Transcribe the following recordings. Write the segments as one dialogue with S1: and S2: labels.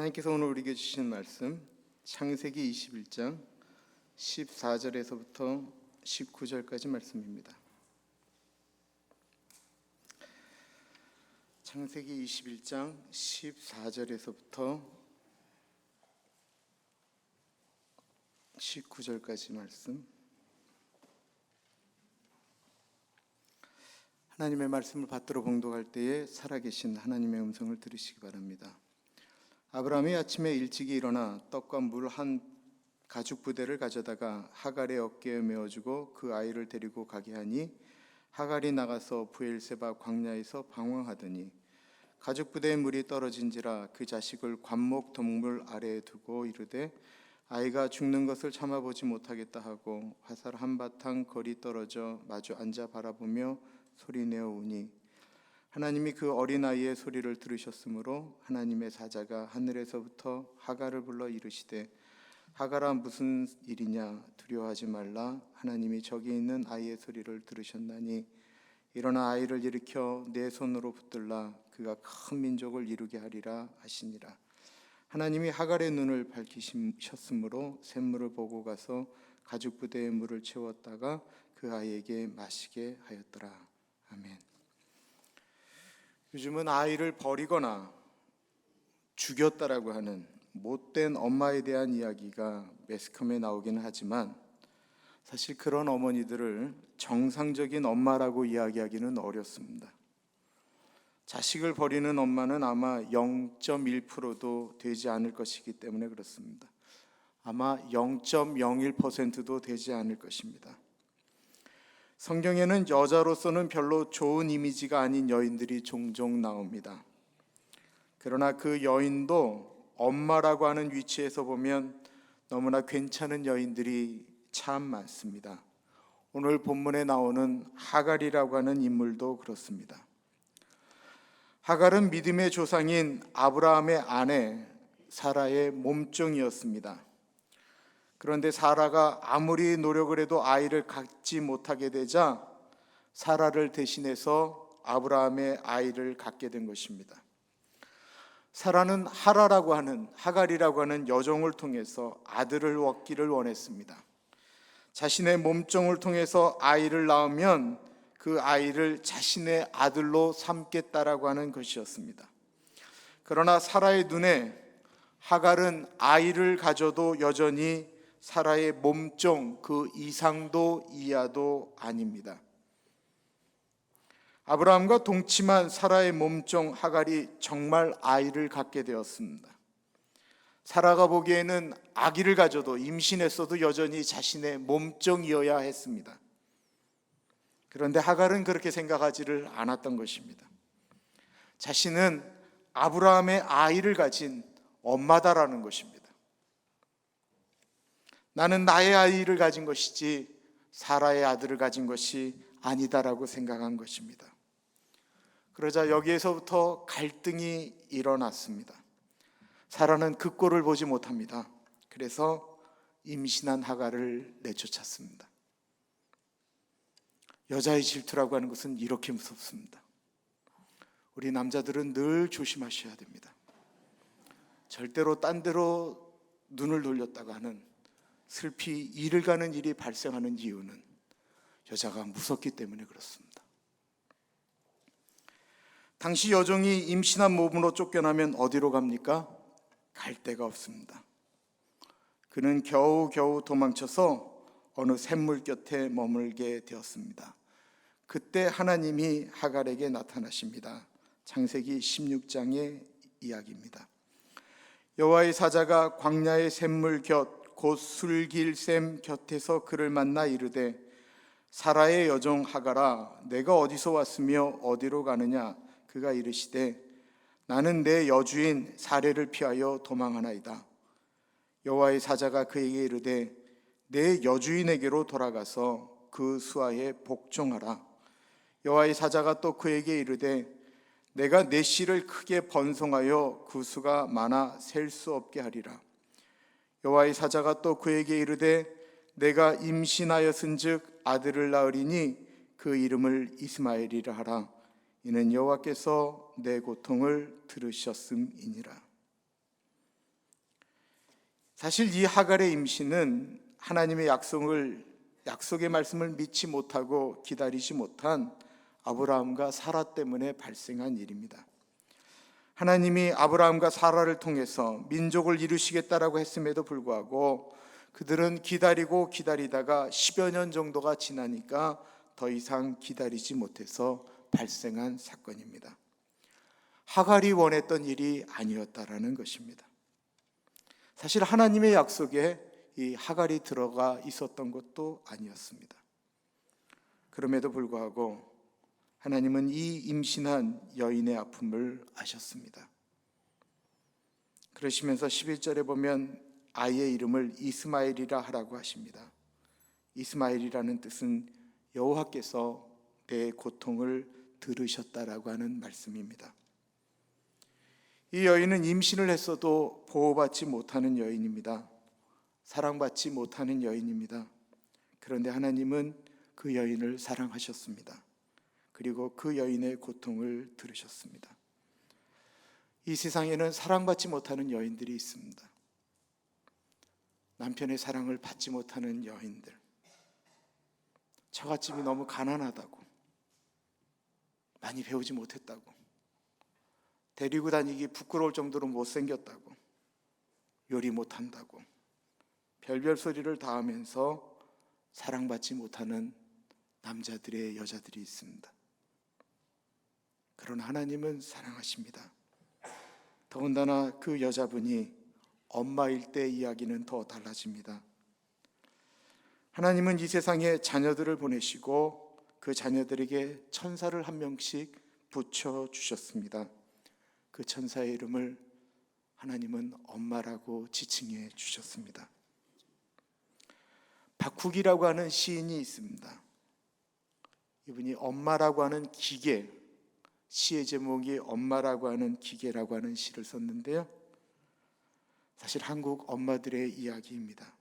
S1: 하나님께서 오늘 우리에게 주신 말씀 창세기 21장 14절에서부터 19절까지 말씀입니다. 창세기 21장 14절에서부터 19절까지 말씀. 하나님의 말씀을 받들어 봉독할 때에 살아계신 하나님의 음성을 들으시기 바랍니다. 아브라함이 아침에 일찍이 일어나 떡과 물 한 가죽 부대를 가져다가 하갈의 어깨에 메어주고 그 아이를 데리고 가게 하니 하갈이 나가서 브엘세바 광야에서 방황하더니 가죽 부대에 물이 떨어진지라 그 자식을 관목 덩물 아래에 두고 이르되 아이가 죽는 것을 참아보지 못하겠다 하고 화살 한바탕 거리 떨어져 마주 앉아 바라보며 소리내어 우니 하나님이 그 어린아이의 소리를 들으셨으므로 하나님의 사자가 하늘에서부터 하갈을 불러 이르시되 하갈아 무슨 일이냐 두려워하지 말라 하나님이 저기 있는 아이의 소리를 들으셨나니 일어나 아이를 일으켜 내 손으로 붙들라 그가 큰 민족을 이루게 하리라 하시니라. 하나님이 하갈의 눈을 밝히셨으므로 샘물을 보고 가서 가죽 부대에 물을 채웠다가 그 아이에게 마시게 하였더라. 아멘. 요즘은 아이를 버리거나 죽였다라고 하는 못된 엄마에 대한 이야기가 매스컴에 나오기는 하지만 사실 그런 어머니들을 정상적인 엄마라고 이야기하기는 어렵습니다. 자식을 버리는 엄마는 아마 0.1%도 되지 않을 것이기 때문에 그렇습니다. 아마 0.01%도 되지 않을 것입니다. 성경에는 여자로서는 별로 좋은 이미지가 아닌 여인들이 종종 나옵니다. 그러나 그 여인도 엄마라고 하는 위치에서 보면 너무나 괜찮은 여인들이 참 많습니다. 오늘 본문에 나오는 하갈이라고 하는 인물도 그렇습니다. 하갈은 믿음의 조상인 아브라함의 아내 사라의 몸종이었습니다. 그런데 사라가 아무리 노력을 해도 아이를 갖지 못하게 되자 사라를 대신해서 아브라함의 아이를 갖게 된 것입니다. 사라는 하갈이라고 하는 여종을 통해서 아들을 얻기를 원했습니다. 자신의 몸종을 통해서 아이를 낳으면 그 아이를 자신의 아들로 삼겠다라고 하는 것이었습니다. 그러나 사라의 눈에 하갈은 아이를 가져도 여전히 사라의 몸종 그 이상도 이하도 아닙니다. 아브라함과 동침한 사라의 몸종 하갈이 정말 아이를 갖게 되었습니다. 사라가 보기에는 아기를 가져도 임신했어도 여전히 자신의 몸종이어야 했습니다. 그런데 하갈은 그렇게 생각하지를 않았던 것입니다. 자신은 아브라함의 아이를 가진 엄마다라는 것입니다. 나는 나의 아이를 가진 것이지 사라의 아들을 가진 것이 아니다라고 생각한 것입니다. 그러자 여기에서부터 갈등이 일어났습니다. 사라는 그 꼴을 보지 못합니다. 그래서 임신한 하갈을 내쫓았습니다. 여자의 질투라고 하는 것은 이렇게 무섭습니다. 우리 남자들은 늘 조심하셔야 됩니다. 절대로 딴 데로 눈을 돌렸다가는 슬피 이를 가는 일이 발생하는 이유는 여자가 무섭기 때문에 그렇습니다. 당시 여종이 임신한 몸으로 쫓겨나면 어디로 갑니까? 갈 데가 없습니다. 그는 겨우겨우 도망쳐서 어느 샘물 곁에 머물게 되었습니다. 그때 하나님이 하갈에게 나타나십니다. 창세기 16장의 이야기입니다. 여호와의 사자가 광야의 샘물 곁 곧 술길샘 곁에서 그를 만나 이르되 사라의 여종 하갈아 내가 어디서 왔으며 어디로 가느냐. 그가 이르시되 나는 내 여주인 사레를 피하여 도망하나이다. 여호와의 사자가 그에게 이르되 내 여주인에게로 돌아가서 그 수하에 복종하라. 여호와의 사자가 또 그에게 이르되 내가 내 씨를 크게 번성하여 그 수가 많아 셀 수 없게 하리라. 여호와의 사자가 또 그에게 이르되 내가 임신하였은즉 아들을 낳으리니 그 이름을 이스마엘이라 하라. 이는 여호와께서 내 고통을 들으셨음이니라. 사실 이 하갈의 임신은 하나님의 약속의 말씀을 믿지 못하고 기다리지 못한 아브라함과 사라 때문에 발생한 일입니다. 하나님이 아브라함과 사라를 통해서 민족을 이루시겠다라고 했음에도 불구하고 그들은 기다리고 기다리다가 10여 년 정도가 지나니까 더 이상 기다리지 못해서 발생한 사건입니다. 하갈이 원했던 일이 아니었다라는 것입니다. 사실 하나님의 약속에 이 하갈이 들어가 있었던 것도 아니었습니다. 그럼에도 불구하고 하나님은 이 임신한 여인의 아픔을 아셨습니다. 그러시면서 11절에 보면 아이의 이름을 이스마엘이라 하라고 하십니다. 이스마엘이라는 뜻은 여호와께서 내 고통을 들으셨다라고 하는 말씀입니다. 이 여인은 임신을 했어도 보호받지 못하는 여인입니다. 사랑받지 못하는 여인입니다. 그런데 하나님은 그 여인을 사랑하셨습니다. 그리고 그 여인의 고통을 들으셨습니다. 이 세상에는 사랑받지 못하는 여인들이 있습니다. 남편의 사랑을 받지 못하는 여인들, 처갓집이 너무 가난하다고, 많이 배우지 못했다고, 데리고 다니기 부끄러울 정도로 못생겼다고, 요리 못한다고, 별별 소리를 다 하면서 사랑받지 못하는 남자들의 여자들이 있습니다. 그러나 하나님은 사랑하십니다. 더군다나 그 여자분이 엄마일 때 이야기는 더 달라집니다. 하나님은 이 세상에 자녀들을 보내시고 그 자녀들에게 천사를 한 명씩 붙여주셨습니다. 그 천사의 이름을 하나님은 엄마라고 지칭해 주셨습니다. 박국이라고 하는 시인이 있습니다. 이분이 엄마라고 하는 기계, 시의 제목이 엄마라고 하는 기계라고 하는 시를 썼는데요, 사실 한국 엄마들의 이야기입니다.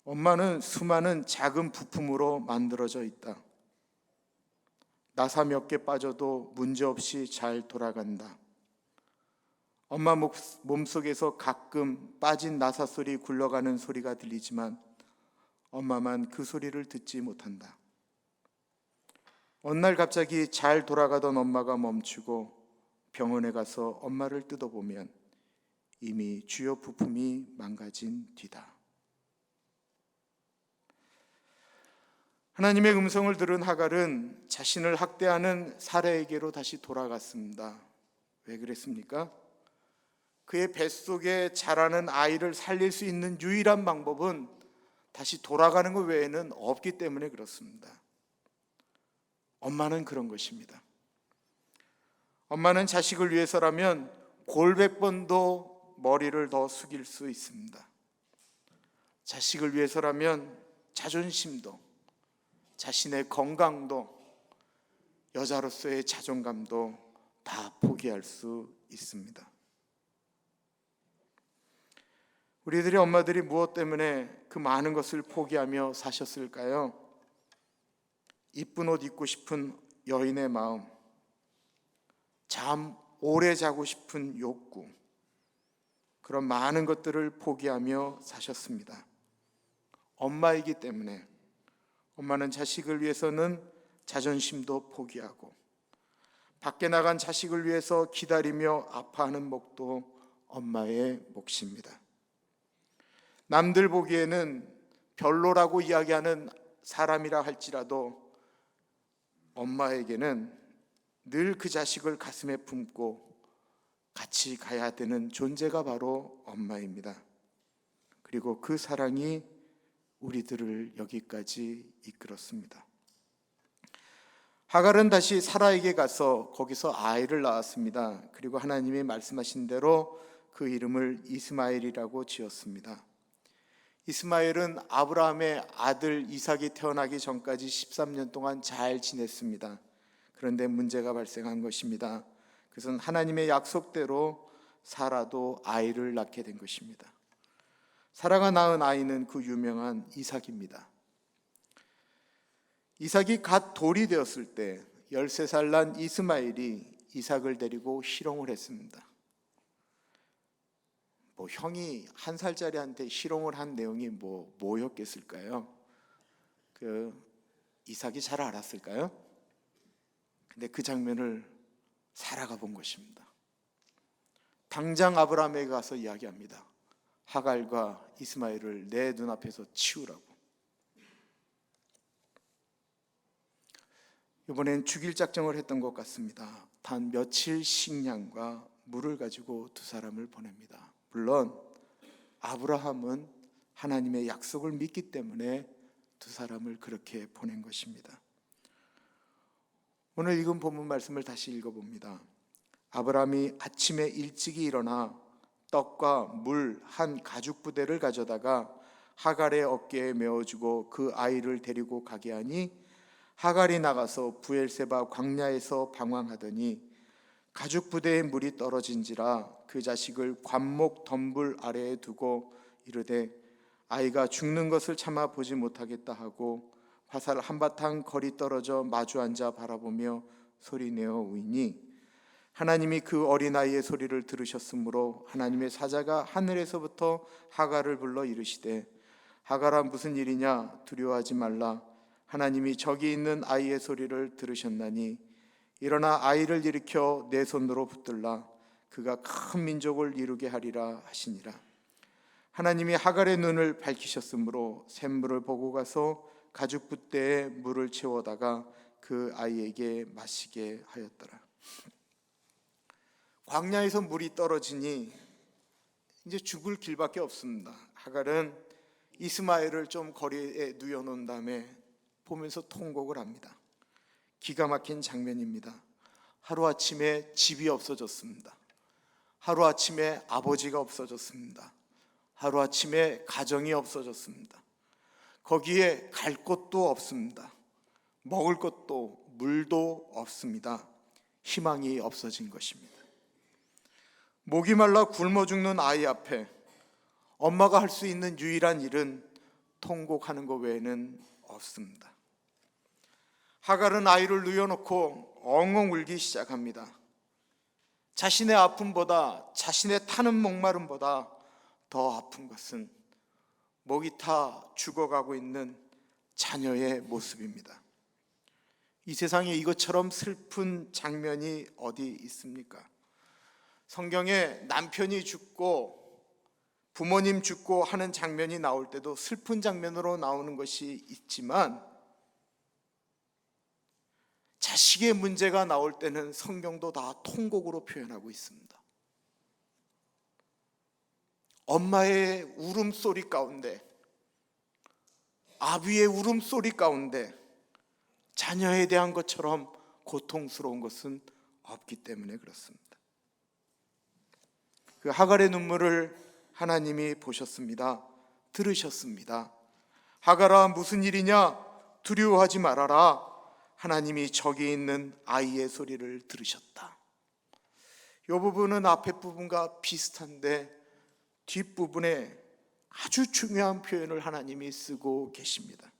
S1: 엄마는 수많은 작은 부품으로 만들어져 있다. 나사 몇 개 빠져도 문제없이 잘 돌아간다. 엄마 몸속에서 가끔 빠진 나사 소리, 굴러가는 소리가 들리지만 엄마만 그 소리를 듣지 못한다. 어느 날 갑자기 잘 돌아가던 엄마가 멈추고 병원에 가서 엄마를 뜯어보면 이미 주요 부품이 망가진 뒤다. 하나님의 음성을 들은 하갈은 자신을 학대하는 사라에게로 다시 돌아갔습니다. 왜 그랬습니까? 그의 뱃속에 자라는 아이를 살릴 수 있는 유일한 방법은 다시 돌아가는 것 외에는 없기 때문에 그렇습니다. 엄마는 그런 것입니다. 엄마는 자식을 위해서라면 골백 번도 머리를 더 숙일 수 있습니다. 자식을 위해서라면 자존심도, 자신의 건강도, 여자로서의 자존감도 다 포기할 수 있습니다. 우리들의 엄마들이 무엇 때문에 그 많은 것을 포기하며 사셨을까요? 이쁜 옷 입고 싶은 여인의 마음, 잠 오래 자고 싶은 욕구, 그런 많은 것들을 포기하며 사셨습니다. 엄마이기 때문에. 엄마는 자식을 위해서는 자존심도 포기하고 밖에 나간 자식을 위해서 기다리며 아파하는 몫도 엄마의 몫입니다. 남들 보기에는 별로라고 이야기하는 사람이라 할지라도 엄마에게는 늘 그 자식을 가슴에 품고 같이 가야 되는 존재가 바로 엄마입니다. 그리고 그 사랑이 우리들을 여기까지 이끌었습니다. 하갈은 다시 사라에게 가서 거기서 아이를 낳았습니다. 그리고 하나님이 말씀하신 대로 그 이름을 이스마엘이라고 지었습니다. 이스마엘은 아브라함의 아들 이삭이 태어나기 전까지 13년 동안 잘 지냈습니다. 그런데 문제가 발생한 것입니다. 그것은 하나님의 약속대로 사라도 아이를 낳게 된 것입니다. 사라가 낳은 아이는 그 유명한 이삭입니다. 이삭이 갓 돌이 되었을 때 13살 난 이스마엘이 이삭을 데리고 희롱을 했습니다.
S2: 형이 1살짜리한테 희롱을 한 내용이 뭐였겠을까요? 이삭이 잘 알았을까요? 근데 그 장면을 사라가 본 것입니다. 당장 아브라함에게 가서 이야기합니다. 하갈과 이스마엘을 내 눈앞에서 치우라고. 이번엔 죽일 작정을 했던 것 같습니다. 단 며칠 식량과 물을 가지고 두 사람을 보냅니다. 물론 아브라함은 하나님의 약속을 믿기 때문에 두 사람을 그렇게 보낸 것입니다. 오늘 읽은 본문 말씀을 다시 읽어봅니다. 아브라함이 아침에 일찍이 일어나 떡과 물 한 가죽 부대를 가져다가 하갈의 어깨에 메어주고 그 아이를 데리고 가게 하니 하갈이 나가서 부엘세바 광야에서 방황하더니 가죽 부대에 물이 떨어진지라 그 자식을 관목 덤불 아래에 두고 이르되 아이가 죽는 것을 참아 보지 못하겠다 하고 화살 한바탕 거리 떨어져 마주 앉아 바라보며 소리내어 우이니 하나님이 그 어린아이의 소리를 들으셨으므로 하나님의 사자가 하늘에서부터 하갈을 불러 이르시되 하갈아 무슨 일이냐 두려워하지 말라 하나님이 저기 있는 아이의 소리를 들으셨나니 일어나 아이를 일으켜 내 손으로 붙들라 그가 큰 민족을 이루게 하리라 하시니라. 하나님이 하갈의 눈을 밝히셨으므로 샘물을 보고 가서 가죽 붓대에 물을 채워다가 그 아이에게 마시게 하였더라. 광야에서 물이 떨어지니 이제 죽을 길밖에 없습니다. 하갈은 이스마엘을 좀 거리에 누워놓은 다음에 보면서 통곡을 합니다. 기가 막힌 장면입니다. 하루아침에 집이 없어졌습니다. 하루아침에 아버지가 없어졌습니다. 하루아침에 가정이 없어졌습니다. 거기에 갈 곳도 없습니다. 먹을 것도 물도 없습니다. 희망이 없어진 것입니다. 목이 말라 굶어 죽는 아이 앞에 엄마가 할 수 있는 유일한 일은 통곡하는 것 외에는 없습니다. 하갈은 아이를 누워놓고 엉엉 울기 시작합니다. 자신의 아픔보다 자신의 타는 목마름보다 더 아픈 것은 목이 타 죽어가고 있는 자녀의 모습입니다. 이 세상에 이것처럼 슬픈 장면이 어디 있습니까? 성경에 남편이 죽고 부모님 죽고 하는 장면이 나올 때도 슬픈 장면으로 나오는 것이 있지만 자식의 문제가 나올 때는 성경도 다 통곡으로 표현하고 있습니다. 엄마의 울음소리 가운데, 아비의 울음소리 가운데 자녀에 대한 것처럼 고통스러운 것은 없기 때문에 그렇습니다. 그 하갈의 눈물을 하나님이 보셨습니다. 들으셨습니다. 하갈아 무슨 일이냐 두려워하지 말아라. 하나님이 저기 있는 아이의 소리를 들으셨다. 이 부분은 앞에 부분과 비슷한데 뒷부분에 아주 중요한 표현을 하나님이 쓰고 계십니다.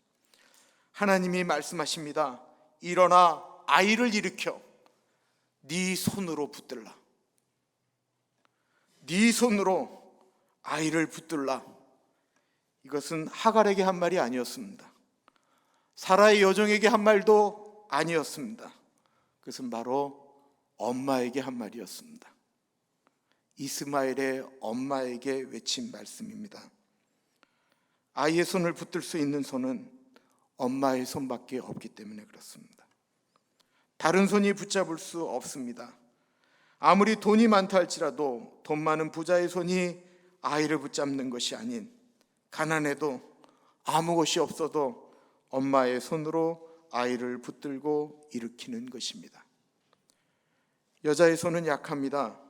S2: 하나님이 말씀하십니다. 일어나 아이를 일으켜 네 손으로 붙들라. 네 손으로 아이를 붙들라. 이것은 하갈에게 한 말이 아니었습니다. 사라의 여종에게 한 말도 아니었습니다. 그것은 바로 엄마에게 한 말이었습니다. 이스마엘의 엄마에게 외친 말씀입니다. 아이의 손을 붙들 수 있는 손은 엄마의 손밖에 없기 때문에 그렇습니다. 다른 손이 붙잡을 수 없습니다. 아무리 돈이 많다 할지라도 돈 많은 부자의 손이 아이를 붙잡는 것이 아닌, 가난해도 아무 것이 없어도 엄마의 손으로 아이를 붙들고 일으키는 것입니다. 여자의 손은 약합니다.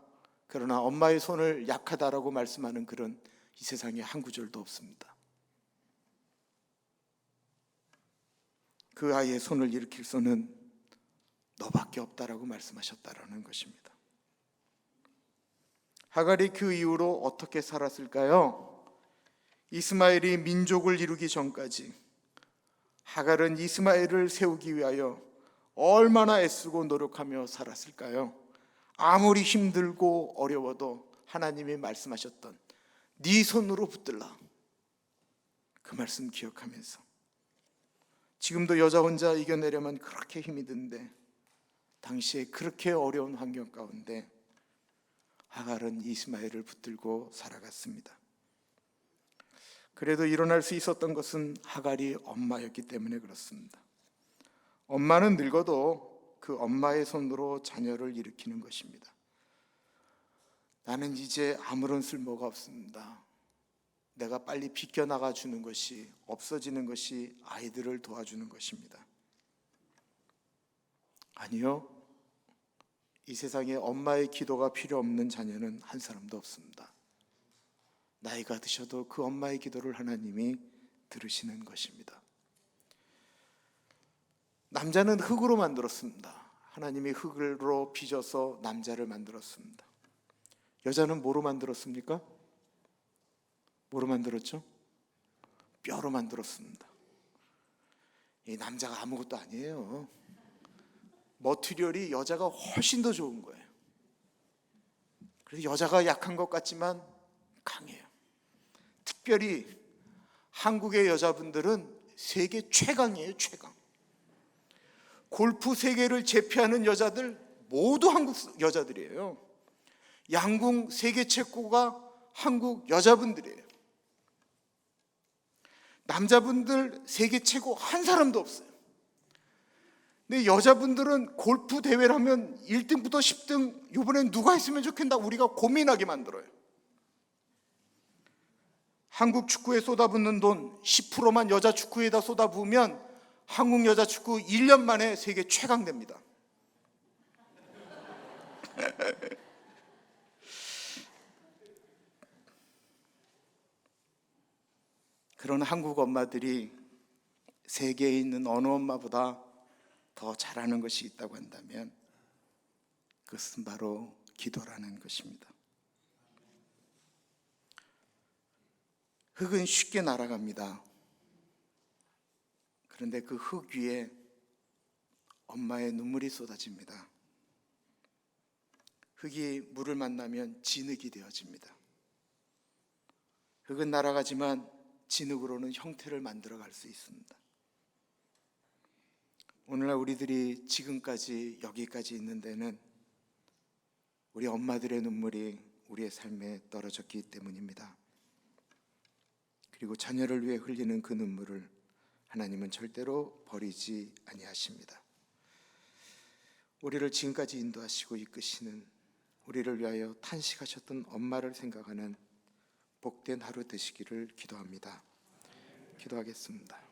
S2: 그러나 엄마의 손을 약하다라고 말씀하는 글은 이 세상에 한 구절도 없습니다. 그 아이의 손을 일으킬 손은 너밖에 없다라고 말씀하셨다라는 것입니다. 하갈이 그 이후로 어떻게 살았을까요? 이스마엘이 민족을 이루기 전까지 하갈은 이스마엘을 세우기 위하여 얼마나 애쓰고 노력하며 살았을까요? 아무리 힘들고 어려워도 하나님이 말씀하셨던 네 손으로 붙들라. 그 말씀 기억하면서 지금도 여자 혼자 이겨내려면 그렇게 힘이 든데 당시에 그렇게 어려운 환경 가운데 하갈은 이스마엘을 붙들고 살아갔습니다. 그래도 일어날 수 있었던 것은 하갈이 엄마였기 때문에 그렇습니다. 엄마는 늙어도 그 엄마의 손으로 자녀를 일으키는 것입니다. 나는 이제 아무런 쓸모가 없습니다. 내가 빨리 비껴나가 주는 것이, 없어지는 것이 아이들을 도와주는 것입니다. 아니요, 이 세상에 엄마의 기도가 필요 없는 자녀는 한 사람도 없습니다. 나이가 드셔도 그 엄마의 기도를 하나님이 들으시는 것입니다. 남자는 흙으로 만들었습니다. 하나님이 흙으로 빚어서 남자를 만들었습니다. 여자는 뭐로 만들었습니까? 뭐로 만들었죠? 뼈로 만들었습니다. 이 남자가 아무것도 아니에요. 머티리얼이 여자가 훨씬 더 좋은 거예요. 그래서 여자가 약한 것 같지만 강해요. 특별히 한국의 여자분들은 세계 최강이에요, 최강. 골프 세계를 제패하는 여자들 모두 한국 여자들이에요. 양궁 세계 최고가 한국 여자분들이에요. 남자분들 세계 최고 한 사람도 없어요. 근데 여자분들은 골프 대회를 하면 1등부터 10등 이번엔 누가 했으면 좋겠나 우리가 고민하게 만들어요. 한국 축구에 쏟아붓는 돈 10%만 여자 축구에다 쏟아부으면 한국 여자 축구 1년 만에 세계 최강됩니다. 그런 한국 엄마들이 세계에 있는 어느 엄마보다 더 잘하는 것이 있다고 한다면 그것은 바로 기도라는 것입니다. 흙은 쉽게 날아갑니다. 그런데 그 흙 위에 엄마의 눈물이 쏟아집니다. 흙이 물을 만나면 진흙이 되어집니다. 흙은 날아가지만 진흙으로는 형태를 만들어갈 수 있습니다. 오늘날 우리들이 지금까지 여기까지 있는 데는 우리 엄마들의 눈물이 우리의 삶에 떨어졌기 때문입니다. 그리고 자녀를 위해 흘리는 그 눈물을 하나님은 절대로 버리지 아니하십니다. 우리를 지금까지 인도하시고 이끄시는, 우리를 위하여 탄식하셨던 엄마를 생각하는 복된 하루 되시기를 기도합니다. 기도하겠습니다.